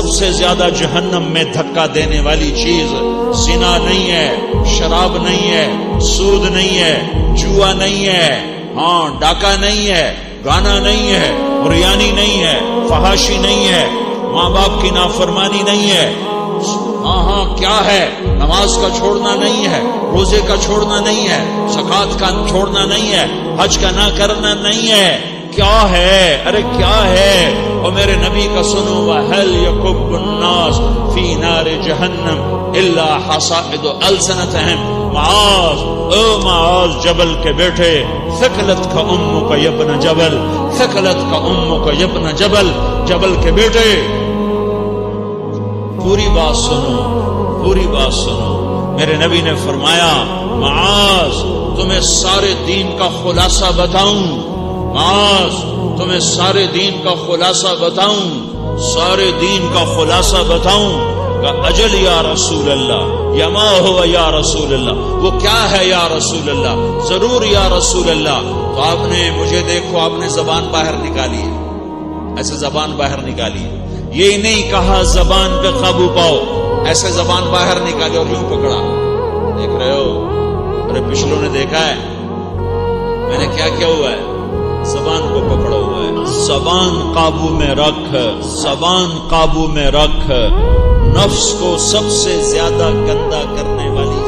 سب سے زیادہ جہنم میں دھکا دینے والی چیز زنا نہیں ہے، شراب نہیں ہے، سود نہیں ہے، جوا نہیں ہے، ہاں ڈاکہ نہیں ہے، گانا نہیں ہے، ریانی نہیں ہے، فحاشی نہیں ہے، ماں باپ کی نافرمانی نہیں ہے، ہاں کیا ہے، نماز کا چھوڑنا نہیں ہے، روزے کا چھوڑنا نہیں ہے، زکوٰۃ کا چھوڑنا نہیں ہے، حج کا نہ کرنا نہیں ہے، کیا ہے؟ ارے کیا ہے؟ اور میرے نبی کا سنو، وَهَلْ يَكُبُّ النَّاسُ فِي نَارِ جَهَنَّمَ إِلَّا حَصَائِدُ أَلْسِنَتِهِمْ معاذ، او معاذ جبل کے بیٹے، ثقلتک امک یا ابن جبل، ثقلتک امک یا ابن جبل، جبل کے بیٹے پوری بات سنو، پوری بات سنو۔ میرے نبی نے فرمایا، معاذ تمہیں سارے دین کا خلاصہ بتاؤں، معاذ تمہیں سارے دین کا خلاصہ بتاؤں، سارے دین کا خلاصہ بتاؤں؟ اجل یا رسول اللہ، یا ما ہوا یا رسول اللہ، وہ کیا ہے یا رسول اللہ؟ ضرور یا رسول اللہ۔ تو آپ نے مجھے دیکھو، آپ نے زبان باہر نکالی ہے، ایسے زبان باہر نکالی ہے، یہ نہیں کہا زبان پہ قابو پاؤ، ایسے زبان باہر نکالی اور یوں پکڑا، دیکھ رہے ہو؟ ارے پچھلوں نے دیکھا ہے میں نے کیا کیا ہوا ہے؟ زبان کو پکڑا ہوا ہے۔ زبان قابو میں رکھ، زبان قابو میں رکھ، نفس کو سب سے زیادہ گندا کرنے والی